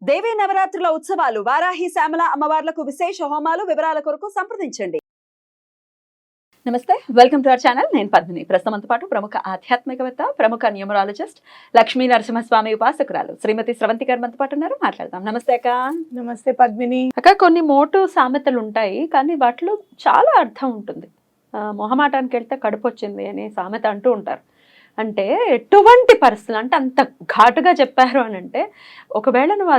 దేవీ నవరాత్రుల ఉత్సవాలు వారాహి శ్యామల అమ్మవార్లకు విశేష హోమాలు వివరాల కొరకు సంప్రదించండి. నమస్తే, వెల్కమ్ టు అవర్ ఛానల్. నేను పద్మిని. ప్రస్తుతంతో పాటు ప్రముఖ ఆధ్యాత్మికవేత్త, ప్రముఖ న్యూమరాలజిస్ట్, లక్ష్మీ నరసింహస్వామి ఉపాసకురాలు శ్రీమతి స్రవంతి గారు మనతో పాటు ఉన్నారు. మాట్లాడదాం. నమస్తే అక్క. నమస్తే పద్మిని. అక్క, కొన్ని మోటు సామెతలు ఉంటాయి, కానీ వాటిలో చాలా అర్థం ఉంటుంది. మొహమాటానికి వెళ్తే కడుపు వచ్చింది అనే సామెత అంటూ ఉంటారు. అంటే ఎటువంటి పరిస్థితులు, అంటే అంత ఘాటుగా చెప్పారు అని అంటే, ఒకవేళ నువ్వు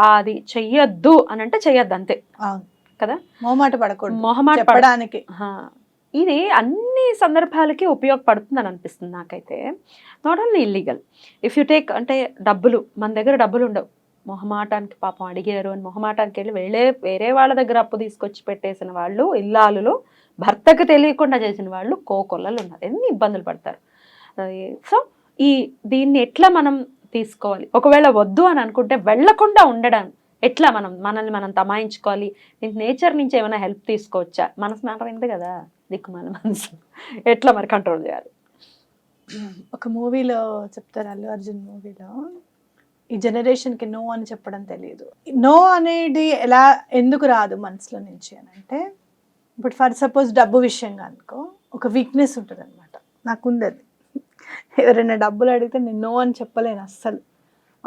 అది చెయ్యొద్దు అని అంటే చెయ్యొద్దు, అంతే కదా. మొహమాట పడకూడదు, మొహమాట పడడానికి. ఇది అన్ని సందర్భాలకి ఉపయోగపడుతుంది అని అనిపిస్తుంది నాకైతే. Not only illegal, if you take, అంటే డబ్బులు, మన దగ్గర డబ్బులు ఉండవు, మొహమాటానికి పాపం అడిగారు అని మొహమాటానికి వెళ్ళి వేరే వాళ్ళ దగ్గర అప్పు తీసుకొచ్చి పెట్టేసిన వాళ్ళు, ఇల్లాలులో భర్తకు తెలియకుండా చేసిన వాళ్ళు కోకొల్లలు ఉన్నారు. ఎన్ని ఇబ్బందులు పడతారు. సో దీన్ని ఎట్లా మనం తీసుకోవాలి, ఒకవేళ వద్దు అని అనుకుంటే వెళ్లకుండా ఉండడం ఎట్లా, మనల్ని మనం తమాయించుకోవాలి, నేచర్ నుంచి ఏమైనా హెల్ప్ తీసుకోవచ్చా? మనసు మాటమైంది కదా, దిక్కుమాల మనసు, ఎట్లా మరి కంట్రోల్ చేయాలి? ఒక మూవీలో చెప్తారు, అల్లు అర్జున్ మూవీలో, ఈ జనరేషన్కి నో అని చెప్పడం తెలియదు. నో అనేది ఎందుకు రాదు మనసులో నుంచి అని అంటే, ఇప్పుడు ఫర్ సపోజ్ డబ్బు విషయంగా అనుకో, ఒక వీక్నెస్ ఉంటుంది అనమాట, నాకుంది అది. ఎవరైనా డబ్బులు అడిగితే నేను నో అని చెప్పలేను అస్సలు.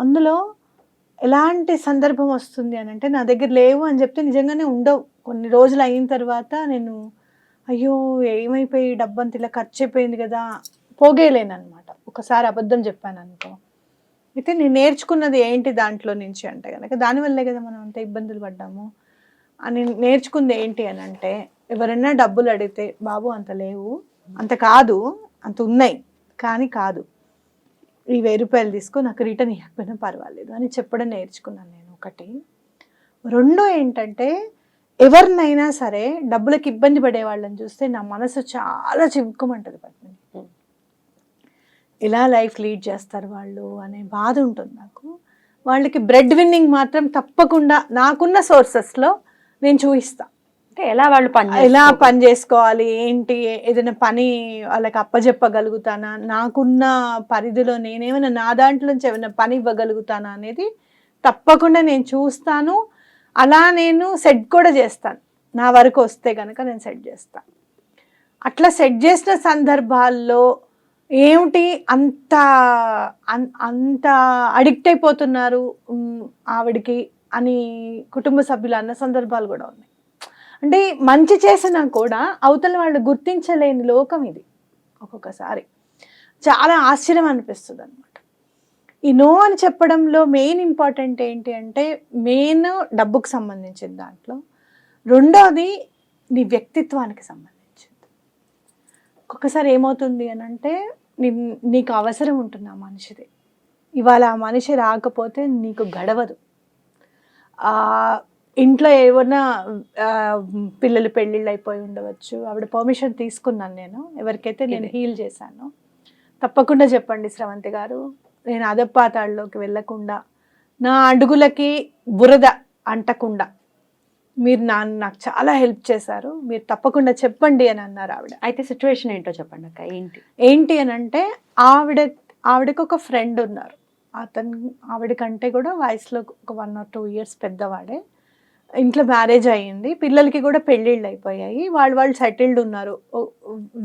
అందులో ఎలాంటి సందర్భం వస్తుంది అని అంటే, నా దగ్గర లేవు అని చెప్తే నిజంగానే ఉండవు. కొన్ని రోజులు అయిన తర్వాత నేను అయ్యో ఏమైపోయి డబ్బు అంత ఇలా ఖర్చు అయిపోయింది కదా, పోగేయలేను అనమాట. ఒకసారి అబద్ధం చెప్పాను అనుకో. అయితే నేను నేర్చుకున్నది ఏంటి దాంట్లో నుంచి అంటే కనుక, దానివల్లే కదా మనం అంత ఇబ్బందులు పడ్డాము అని నేర్చుకుంది ఏంటి అని అంటే, ఎవరైనా డబ్బులు అడిగితే బాబు అంత లేవు, అంత కాదు, అంత ఉన్నాయి కానీ కాదు, ఈ 1000 రూపాయలు తీసుకో, నాకు రిటర్న్ ఇవ్వకపోయినా పర్వాలేదు అని చెప్పడం నేర్చుకున్నాను నేను. ఒకటి. రెండో ఏంటంటే, ఎవరినైనా సరే డబ్బులకు ఇబ్బంది పడే వాళ్ళని చూస్తే నా మనసు చాలా చివుక్కుమంటుంది పద్మిని. ఇలా లైఫ్ లీడ్ చేస్తారు వాళ్ళు అనే బాధ ఉంటుంది నాకు. వాళ్ళకి బ్రెడ్ విన్నింగ్ మాత్రం తప్పకుండా నాకున్న సోర్సెస్లో నేను చూపిస్తాను. అంటే ఎలా పని చేసుకోవాలి, ఏంటి, ఏదైనా పని వాళ్ళకి అప్పచెప్పగలుగుతానా, నాకున్న పరిధిలో నేనేమైనా నా దాంట్లో నుంచి ఏమైనా పని ఇవ్వగలుగుతానా అనేది తప్పకుండా నేను చూస్తాను. అలా నేను సెట్ కూడా చేస్తాను. నా వరకు వస్తే కనుక నేను సెట్ చేస్తాను. అట్లా సెట్ చేసిన సందర్భాల్లో ఏమిటి అంత అంత అడిక్ట్ అయిపోతున్నారు ఆవిడికి అని కుటుంబ సభ్యులు అన్న సందర్భాలు కూడా ఉన్నాయి. అంటే మంచి చేసినా కూడా అవతల వాళ్ళు గుర్తించలేని లోకం ఇది. ఒక్కొక్కసారి చాలా ఆశ్చర్యం అనిపిస్తుంది అనమాట. ఈ నో అని చెప్పడంలో మెయిన్ ఇంపార్టెంట్ ఏంటి అంటే, మెయిన్ డబ్బుకు సంబంధించిన దాంట్లో, రెండోది నీ వ్యక్తిత్వానికి సంబంధించింది. ఒక్కొక్కసారి ఏమవుతుంది అని అంటే, నీకు అవసరం ఉంటుంది ఆ మనిషిది, ఇవాళ ఆ మనిషి రాకపోతే నీకు గడవదు. ఇంట్లో ఏమన్నా పిల్లలు పెళ్ళిళ్ళు అయిపోయి ఉండవచ్చు, ఆవిడ పర్మిషన్ తీసుకున్నాను నేను, ఎవరికైతే నేను హీల్ చేశాను. తప్పకుండా చెప్పండి స్రవంతి గారు, నేను అదపాతాళ్ళలోకి వెళ్ళకుండా, నా అడుగులకి బురద అంటకుండా మీరు నాకు చాలా హెల్ప్ చేశారు, మీరు తప్పకుండా చెప్పండి అని అన్నారు ఆవిడ. అయితే సిచ్యువేషన్ ఏంటో చెప్పండి అక్క. ఏంటి అని అంటే, ఆవిడకి ఒక ఫ్రెండ్ ఉన్నారు. ఆవిడకంటే కూడా వయసులో ఒక 1 or 2 years పెద్దవాడే. ఇంట్లో మ్యారేజ్ అయ్యింది, పిల్లలకి కూడా పెళ్ళిళ్ళు అయిపోయాయి, వాళ్ళు సెటిల్డ్ ఉన్నారు.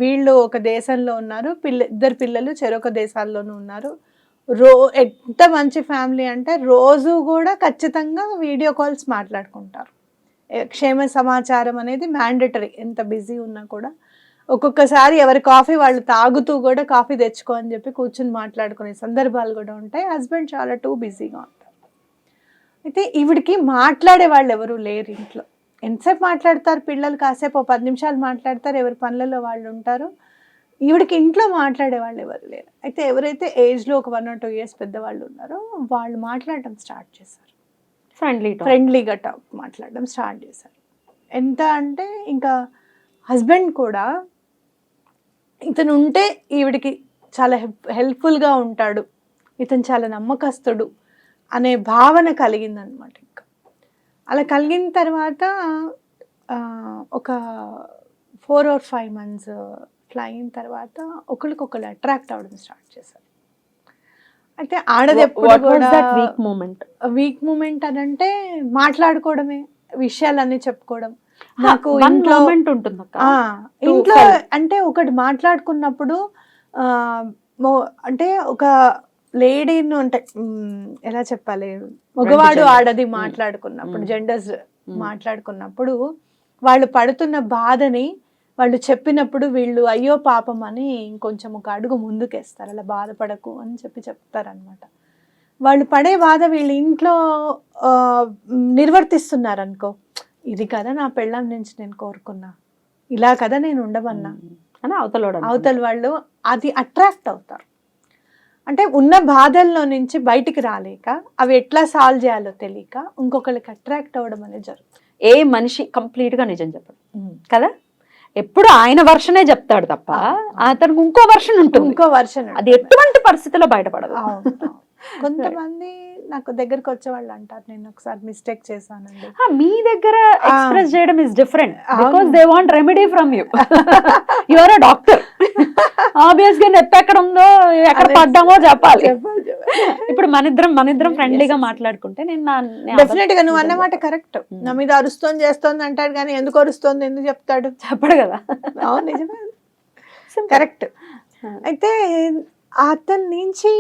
వీళ్ళు ఒక దేశంలో ఉన్నారు, ఇద్దరు పిల్లలు చెరొక దేశాల్లోనూ ఉన్నారు. ఎంత మంచి ఫ్యామిలీ అంటే, రోజు కూడా ఖచ్చితంగా వీడియో కాల్స్ మాట్లాడుకుంటారు. క్షేమ సమాచారం అనేది మ్యాండేటరీ, ఎంత బిజీ ఉన్నా కూడా. ఒక్కొక్కసారి ఎవరి కాఫీ వాళ్ళు తాగుతూ కూడా కాఫీ తెచ్చుకో అని చెప్పి కూర్చుని మాట్లాడుకునే సందర్భాలు కూడా ఉంటాయి. హస్బెండ్ చాలా బిజీగా ఉంటారు. అయితే ఈవిడికి మాట్లాడే వాళ్ళు ఎవరు లేరు ఇంట్లో. ఎంతసేపు మాట్లాడతారు పిల్లలు, కాసేపు 10 నిమిషాలు మాట్లాడతారు, ఎవరి పనులలో వాళ్ళు ఉంటారు. ఈవిడికి ఇంట్లో మాట్లాడే వాళ్ళు ఎవరు లేరు. అయితే ఎవరైతే ఏజ్లో ఒక 1 or 2 years పెద్దవాళ్ళు ఉన్నారో వాళ్ళు మాట్లాడటం స్టార్ట్ చేశారు. ఫ్రెండ్లీగా మాట్లాడడం స్టార్ట్ చేశారు. ఎంత అంటే, ఇంకా హస్బెండ్ కూడా ఇతను ఉంటే ఈవిడికి చాలా హెల్ప్ఫుల్గా ఉంటాడు, ఇతను చాలా నమ్మకస్తుడు అనే భావన కలిగిందనమాట. ఇంకా అలా కలిగిన తర్వాత ఒక 4 or 5 months ఫ్లై అయిన తర్వాత ఒకరికొకరు అట్రాక్ట్ అవ్వడం స్టార్ట్ చేశారు. అయితే ఆడది ఎప్పుడు కూడా వీక్ మూమెంట్? వీక్ మూమెంట్ అని అంటే మాట్లాడుకోవడమే, విషయాలన్నీ చెప్పుకోవడం. నాకు ఇంట్లో ఉంటుంది ఇంట్లో అంటే ఒకటి మాట్లాడుకున్నప్పుడు అంటే ఒక లేడీను అంటే ఎలా చెప్పాలి, మగవాడు ఆడది మాట్లాడుకున్నప్పుడు, జెండర్స్ మాట్లాడుకున్నప్పుడు వాళ్ళు పడుతున్న బాధని వాళ్ళు చెప్పినప్పుడు వీళ్ళు అయ్యో పాపం అని ఇంకొంచెం ఒక అడుగు ముందుకేస్తారు, అలా బాధపడకు అని చెప్తారనమాట. వాళ్ళు పడే బాధ వీళ్ళు ఇంట్లో నిర్వర్తిస్తున్నారు అనుకో, ఇది కదా నా పెళ్ళాం నుంచి నేను కోరుకున్నా, ఇలా కదా నేను ఉండమన్నా అని అవతల వాళ్ళు అది అట్రాక్ట్ అవుతారు. అంటే ఉన్న బాధల్లో నుంచి బయటికి రాలేక అవి ఎట్లా సాల్వ్ చేయాలో తెలియక ఇంకొకరికి అట్రాక్ట్ అవ్వడం అనేది జరుగుతుంది. ఏ మనిషి కంప్లీట్ గా నిజం చెప్పడు కదా, ఎప్పుడు ఆయన వర్షనే చెప్తాడు తప్ప అతనికి ఇంకో వర్షన్ ఉంటుంది, ఇంకో వర్షన్. అది ఎటువంటి పరిస్థితిలో బయటపడదు. కొంతమంది నాకు దగ్గరకు వచ్చే వాళ్ళు అంటారు, నేను ఒకసారి మిస్టేక్ చేశానండి. మీ దగ్గర ఎక్స్ప్రెస్ చేయడం is different because they want remedy from you. You are a doctor, obvious గా నొప్పి ఎక్కడ ఉందో ఎక్కడ పడ్డామో చెప్పాలి. ఇప్పుడు మనిద్దరం ఫ్రెండ్లీగా మాట్లాడుకుంటే నేను డెఫినెట్ గా నువ్వు అన్నమాట కరెక్ట్. నా మీద అరుస్తోంది చేస్తోంది అంటాడు కానీ ఎందుకు అరుస్తోంది ఎందుకు చెప్తాడు, చెప్పడు కదా. అవును నిజమే, కరెక్ట్. అయితే అతని నుంచి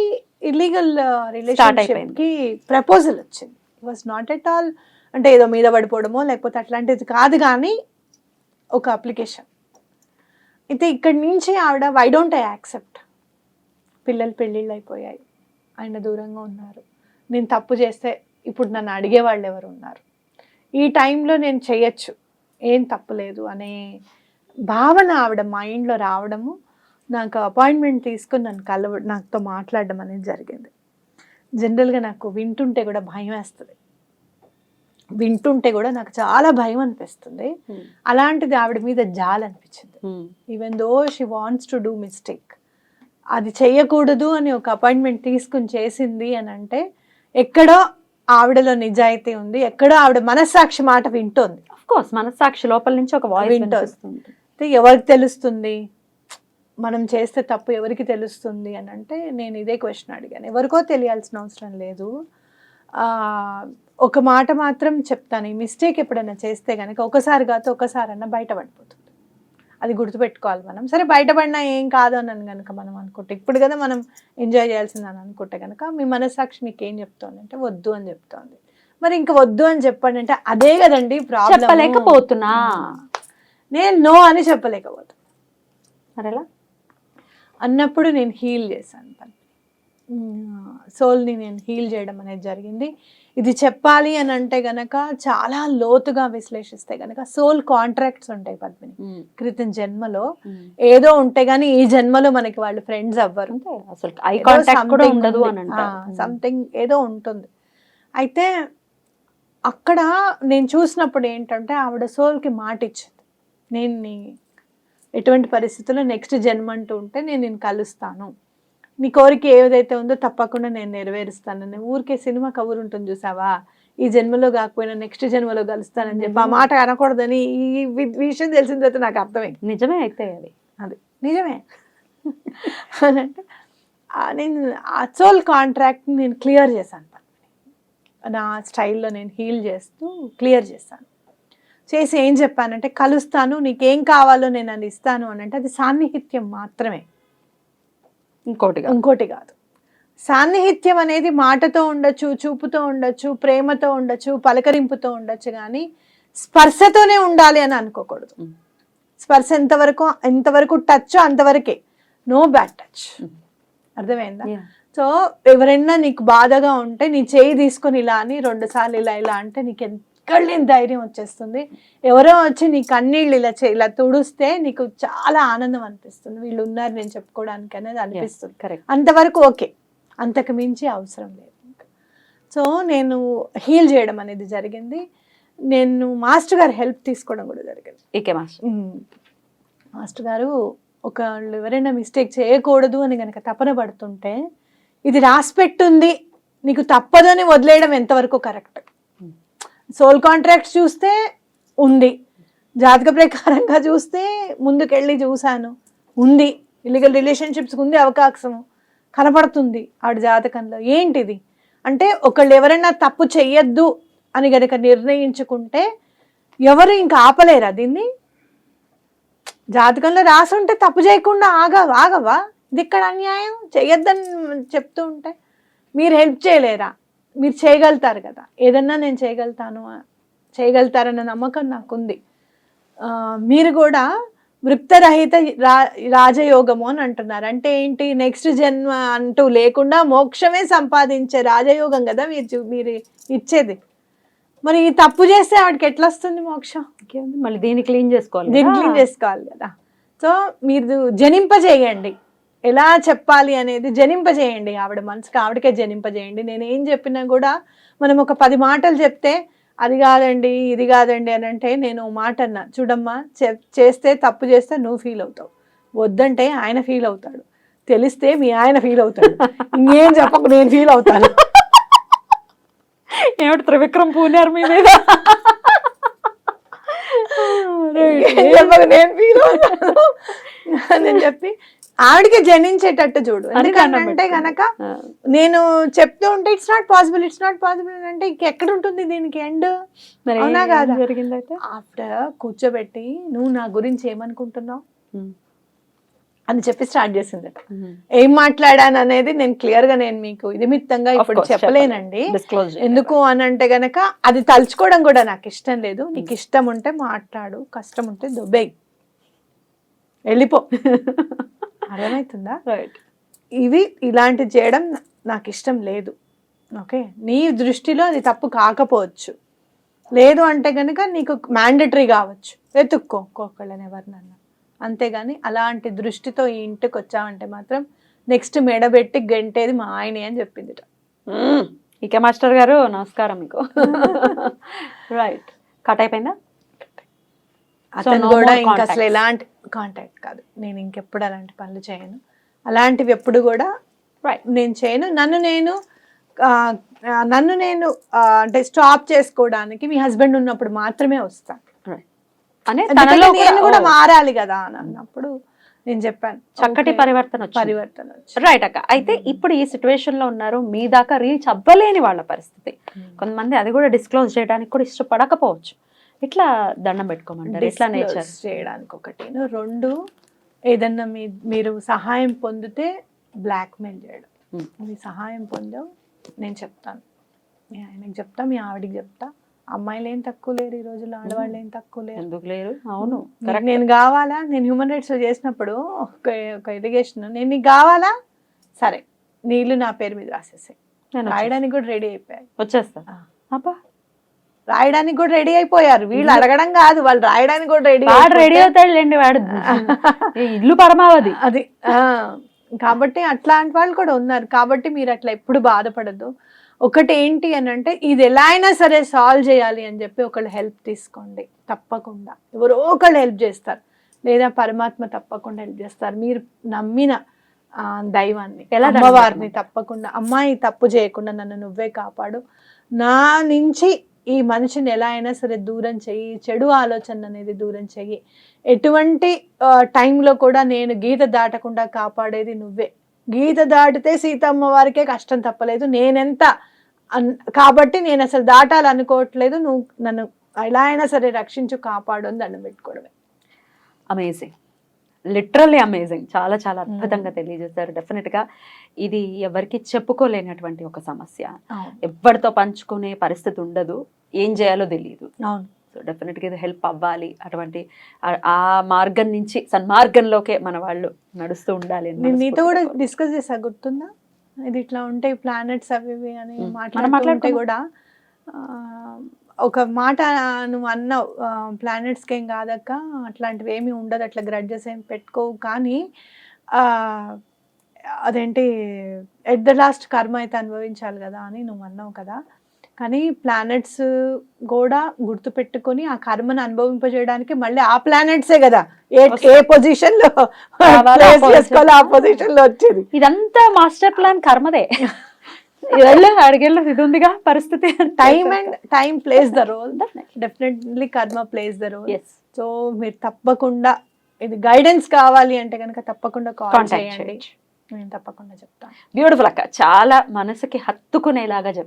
ఇల్లీగల్ రిలేషన్షిప్ కి ప్రపోజల్ వచ్చింది. It was not at all అంటే ఏదో మీద పడిపోవడమో లేకపోతే అట్లాంటిది కాదు, కానీ ఒక అప్లికేషన్. అయితే ఇక్కడి నుంచి ఆవిడ వై డోంట్ ఐ యాక్సెప్ట్, పిల్లలు పెళ్ళిళ్ళు అయిపోయాయి, ఆయన దూరంగా ఉన్నారు, నేను తప్పు చేస్తే ఇప్పుడు నన్ను అడిగే వాళ్ళు ఎవరు ఉన్నారు, ఈ టైంలో నేను చేయొచ్చు, ఏం తప్పులేదు అనే భావన ఆవిడ మైండ్లో రావడము, నాకు అపాయింట్మెంట్ తీసుకుని నాతో మాట్లాడడం అనేది జరిగింది. జనరల్గా నాకు వింటుంటే కూడా భయం వేస్తుంది, వింటుంటే కూడా నాకు చాలా భయం అనిపిస్తుంది. అలాంటిది ఆవిడ మీద జాలి అనిపించింది. Even though she wants to do mistake, అది చెయ్యకూడదు అని ఒక అపాయింట్మెంట్ తీసుకుని చేసింది అని అంటే ఎక్కడో ఆవిడలో నిజాయితీ ఉంది, ఎక్కడో ఆవిడ మనస్సాక్షి మాట వింటోంది. ఆఫ్ కోర్స్ మనస్సాక్షి లోపల నుంచి ఒక వాయిస్ వింటోంది. ఎవరికి తెలుస్తుంది మనం చేస్తే తప్పు, ఎవరికి తెలుస్తుంది అని అంటే నేను ఇదే క్వశ్చన్ అడిగాను. ఎవరికో తెలియాల్సిన అవసరం లేదు. ఒక మాట మాత్రం చెప్తాను, ఈ మిస్టేక్ ఎప్పుడైనా చేస్తే కనుక ఒకసారి కాదు ఒకసారన్నా బయటపడిపోతుంది, అది గుర్తుపెట్టుకోవాలి మనం. సరే బయటపడినా ఏం కాదు అని కనుక మనం అనుకుంటే, ఇప్పుడు కదా మనం ఎంజాయ్ చేయాల్సిందని అనుకుంటే కనుక మీ మనస్సాక్షి మీకు ఏం చెప్తోంది అంటే వద్దు అని చెప్తోంది. మరి ఇంకా వద్దు అని చెప్పండి అంటే అదే కదండి ప్రాబ్లం. చెప్పలేకపోతున్నా, నేను నో అని చెప్పలేకపోతున్నా. మరెలా అన్నప్పుడు నేను హీల్ చేశాను, సోల్ని నేను హీల్ చేయడం అనేది జరిగింది. ఇది చెప్పాలి అని అంటే గనక చాలా లోతుగా విశ్లేషిస్తే గనక సోల్ కాంట్రాక్ట్స్ ఉంటాయి పద్మిని. క్రితం జన్మలో ఏదో ఉంటే గానీ ఈ జన్మలో మనకి వాళ్ళు ఫ్రెండ్స్ అవ్వరు, సంథింగ్ ఏదో ఉంటుంది. అయితే అక్కడ నేను చూసినప్పుడు ఏంటంటే ఆవిడ సోల్కి మాట ఇచ్చింది, నేను ఎటువంటి పరిస్థితుల్లో నెక్స్ట్ జన్మ అంటూ ఉంటే నేను కలుస్తాను, నీ కోరిక ఏదైతే ఉందో తప్పకుండా నేను నెరవేరుస్తానని. ఊరికే సినిమా కబురు ఉంటుంది చూసావా, ఈ జన్మలో కాకపోయినా నెక్స్ట్ జన్మలో కలుస్తానని చెప్పి ఆ మాట అనకూడదని ఈ విషయం తెలిసిన తర్వాత నాకు అర్థమైంది. నిజమే అయితే అది నిజమే అని అంటే నేను ఆ సోల్ కాంట్రాక్ట్ని నేను క్లియర్ చేశాను, నా స్టైల్లో నేను హీల్ చేస్తూ క్లియర్ చేశాను. చేసి ఏం చెప్పానంటే కలుస్తాను, నీకేం కావాలో నేను అది ఇస్తాను అని అంటే అది సాన్నిహిత్యం మాత్రమే, ఇంకోటి కాదు. సాన్నిహిత్యం అనేది మాటతో ఉండొచ్చు, చూపుతో ఉండొచ్చు, ప్రేమతో ఉండొచ్చు, పలకరింపుతో ఉండొచ్చు, కానీ స్పర్శతోనే ఉండాలి అని అనుకోకూడదు. స్పర్శ ఎంతవరకు టచ్ అంతవరకే, నో బ్యాడ్ టచ్. అర్థమైందా? సో ఎవరైనా నీకు బాధగా ఉంటే నీ చేయి తీసుకొని ఇలా అని 2 సార్లు ఇలా అంటే నీకు ఎక్కడ లేని ధైర్యం వచ్చేస్తుంది. ఎవరో వచ్చి నీ కన్నీళ్ళు ఇలా తుడిస్తే నీకు చాలా ఆనందం అనిపిస్తుంది, వీళ్ళు ఉన్నారు నేను చెప్పుకోవడానికి అనేది అనిపిస్తుంది. అంతవరకు ఓకే, అంతకు మించి అవసరం లేదు. సో నేను హీల్ చేయడం అనేది జరిగింది. నేను మాస్టర్ గారు హెల్ప్ తీసుకోవడం కూడా జరిగింది. మాస్టర్ గారు ఒకళ్ళు ఎవరైనా మిస్టేక్ చేయకూడదు అని కనుక తపన పడుతుంటే ఇది రాసిపెట్టుంది నీకు తప్పదు అని వదిలేయడం ఎంతవరకు కరెక్ట్. సోల్ కాంట్రాక్ట్ చూస్తే ఉంది, జాతక ప్రకారంగా చూస్తే ముందుకెళ్ళి చూశాను ఉంది, ఇల్లీగల్ రిలేషన్షిప్స్ ఉంది అవకాశము, కనపడుతుంది ఆవిడ జాతకంలో. ఏంటిది అంటే, ఒకళ్ళు ఎవరైనా తప్పు చెయ్యొద్దు అని గనక నిర్ణయించుకుంటే ఎవరు ఇంకా ఆపలేరా దీన్ని? జాతకంలో రాసి ఉంటే తప్పు చేయకుండా ఆగవా? ఇది ఇక్కడ అన్యాయం. చెయ్యొద్దని చెప్తూ ఉంటే మీరు హెల్ప్ చేయలేరా? మీరు చేయగలుగుతారు కదా, ఏదన్నా నేను చేయగలుగుతారన్న నమ్మకం నాకుంది. మీరు కూడా వృత్తరహిత రాజయోగము అని అంటున్నారు. అంటే ఏంటి? నెక్స్ట్ జన్మ అంటూ లేకుండా మోక్షమే సంపాదించే రాజయోగం కదా మీరు ఇచ్చేది. మరి ఈ తప్పు చేస్తే ఆవిడకి ఎట్లా వస్తుంది మోక్షం? మళ్ళీ దీన్ని క్లీన్ చేసుకోవాలి కదా. సో మీరు జనింపజేయండి, ఎలా చెప్పాలి అనేది జనింపజేయండి. ఆవిడ మనసుకి ఆవిడకే జనింపజేయండి. నేను ఏం చెప్పినా కూడా మనం ఒక 10 మాటలు చెప్తే అది కాదండి ఇది కాదండి అని అంటే, నేను మాట అన్నా, చూడమ్మా చేస్తే తప్పు చేస్తే నువ్వు ఫీల్ అవుతావు, వద్దంటే ఆయన ఫీల్ అవుతాడు, తెలిస్తే మీ ఆయన ఫీల్ అవుతాడు, ఇంకేం చెప్పకు నేను ఫీల్ అవుతాను. ఏమిటి త్రివిక్రమ్ పూనారు మీ మీద? నేను ఫీల్ అవుతాను అని చెప్పి ఆవిడకి జనించేటట్టు చూడు. ఎందుకంటే గనక నేను చెప్తూ ఉంటే ఇట్స్ నాట్ పాసిబుల్ అంటే ఇంకెక్కడ ఉంటుంది దీనికి ఎండ్? అవునా కాదా? ఆఫ్టర్ కూర్చోబెట్టి నువ్వు నా గురించి ఏమనుకుంటున్నావు అని చెప్పి స్టార్ట్ చేసింది. ఏం మాట్లాడాను అనేది నేను క్లియర్ గా నేను మీకు ఇదిమిత్తంగా ఇప్పుడు చెప్పలేనండి. ఎందుకు అని అంటే గనక అది తలుచుకోవడం కూడా నాకు ఇష్టం లేదు. నీకు ఇష్టం ఉంటే మాట్లాడు, కష్టం ఉంటే దుబ్బేయ్, వెళ్ళిపో. అర్థమవుతుందా? ఇవి ఇలాంటి చేయడం నాకు ఇష్టం లేదు. ఓకే, నీ దృష్టిలో అది తప్పు కాకపోవచ్చు, లేదు అంటే కనుక నీకు మ్యాండటరీ కావచ్చు, వెతుక్కో ఒక్కొక్కళ్ళని ఎవరినన్నా. అంతేగాని అలాంటి దృష్టితో ఈ ఇంటికి వచ్చావంటే మాత్రం నెక్స్ట్ మెడబెట్టి గంటేది మా ఆయనే అని చెప్పింది. ఇక మాస్టర్ గారు నమస్కారం మీకు. రైట్, కట్ అయిపోయిందా? అతను కూడా ఇంకా అసలు ఎలాంటి కాంటాక్ట్ కాదు. నేను ఇంకెప్పుడు అలాంటి పనులు చేయను, అలాంటివి ఎప్పుడు కూడా నేను చేయను. నన్ను నేను అంటే స్టాప్ చేసుకోవడానికి మీ హస్బెండ్ ఉన్నప్పుడు మాత్రమే వస్తాను. నేను కూడా మారాలి కదా అని అన్నప్పుడు నేను చెప్పాను, చక్కటి పరివర్తన. రైట్ అక్క. అయితే ఇప్పుడు ఈ సిచ్యువేషన్ లో ఉన్నారు, మీ దాకా రీచ్ అవ్వలేని వాళ్ళ పరిస్థితి. కొంతమంది అది కూడా డిస్క్లోజ్ చేయడానికి కూడా ఇష్టపడకపోవచ్చు. ఇట్లా దండం పెట్టుకోమంటారు, ఇట్లా నేచర్ చేయడానికి ఒకటి. 2, ఏదన్నా మీరు సహాయం పొందితే బ్లాక్మెయిల్ చేయడం. మీ సహాయం పొందావు, నేను చెప్తాను, మీ ఆయనకి చెప్తా, మీ ఆవిడికి చెప్తా. అమ్మాయిలు ఏం తక్కువ లేరు ఈ రోజుల్లో, ఆడవాళ్ళు ఏం తక్కువ లేరు. ఎందుకు లేరు? అవును, నేను కావాలా? నేను హ్యూమన్ రైట్స్ లో చేసినప్పుడు ఒక ఇరిగేషన్, నేను నీకు కావాలా, సరే నీళ్ళు నా పేరు మీద రాసేసాయి, రాయడానికి కూడా రెడీ అయిపోయాయి, వచ్చేస్తా. రాయడానికి కూడా రెడీ అయిపోయారు. వీళ్ళు అడగడం కాదు, వాళ్ళు రాయడానికి కూడా రెడీ అవుతాడులేండి వాడు. ఇల్లు పరమావధి అది. కాబట్టి అట్లాంటి వాళ్ళు కూడా ఉన్నారు. కాబట్టి మీరు అట్లా ఎప్పుడు బాధపడద్దు. ఒకటి ఏంటి అని అంటే, ఇది ఎలా అయినా సరే సాల్వ్ చేయాలి అని చెప్పి ఒకళ్ళు హెల్ప్ తీసుకోండి. తప్పకుండా ఎవరో ఒకళ్ళు హెల్ప్ చేస్తారు, లేదా పరమాత్మ తప్పకుండా హెల్ప్ చేస్తారు. మీరు నమ్మిన దైవాన్ని, అమ్మవారిని తప్పకుండా, అమ్మాయి తప్పు చేయకుండా నన్ను నువ్వే కాపాడు, నా నుంచి ఈ మనిషిని ఎలా అయినా సరే దూరం చెయ్యి, చెడు ఆలోచన అనేది దూరం చెయ్యి, ఎటువంటి టైంలో కూడా నేను గీత దాటకుండా కాపాడేది నువ్వే. గీత దాటితే సీతమ్మ వారికే కష్టం తప్పలేదు, నేనెంత కాబట్టి నేను అసలు దాటాలనుకోవట్లేదు, నువ్వు నన్ను ఎలా అయినా సరే రక్షించు, కాపాడు అని దండం పెట్టుకోవడమే. Amazing, literally amazing. చాలా చాలా అద్భుతంగా తెలియజేశారు. డెఫినెట్ గా ఇది ఎవరికి చెప్పుకోలేనటువంటి ఒక సమస్య, ఎవరితో పంచుకునే పరిస్థితి ఉండదు, ఏం చేయాలో తెలియదు. సో డెఫినెట్ గా ఇది హెల్ప్ అవ్వాలి. అటువంటి ఆ మార్గం నుంచి సన్మార్గంలోకే మన వాళ్ళు నడుస్తూ ఉండాలి. నేను నీతో కూడా డిస్కస్ చేసా, గుర్తుందా? ఇది ఇట్లా ఉంటాయి ప్లానెట్స్ అవి అని మాట్లాడుతుంటే కూడా ఒక మాట నువ్వు అన్నావు, ప్లానెట్స్కి ఏం కాదక్క, అట్లాంటివి ఏమీ ఉండదు, అట్లా గ్రడ్జెస్ ఏం పెట్టుకోవు, కానీ అదేంటి ఎట్ ద లాస్ట్ కర్మ అయితే అనుభవించాలి కదా అని నువ్వు అన్నావు కదా. కానీ ప్లానెట్స్ కూడా గుర్తు పెట్టుకొని ఆ కర్మను అనుభవింపజేయడానికి మళ్ళీ ఆ ప్లానెట్సే కదా ఏ పొజిషన్ లో చేసుకోవాలి ఆ పొజిషన్ లో వచ్చేది. ఇదంతా మాస్టర్ ప్లాన్ కర్మదే. అడిగేళ్ళు ఇది ఉందిగా పరిస్థితి. Time plays the role, definitely karma plays the role. So మీరు తప్పకుండా ఇది గైడెన్స్ కావాలి అంటే కనుక తప్పకుండా కాల్ చేయండి. నేను తప్పకుండా చెప్తాను. బ్యూటిఫుల్ అక్క, చాలా మనసుకి హత్తుకునేలాగా చెప్పారు.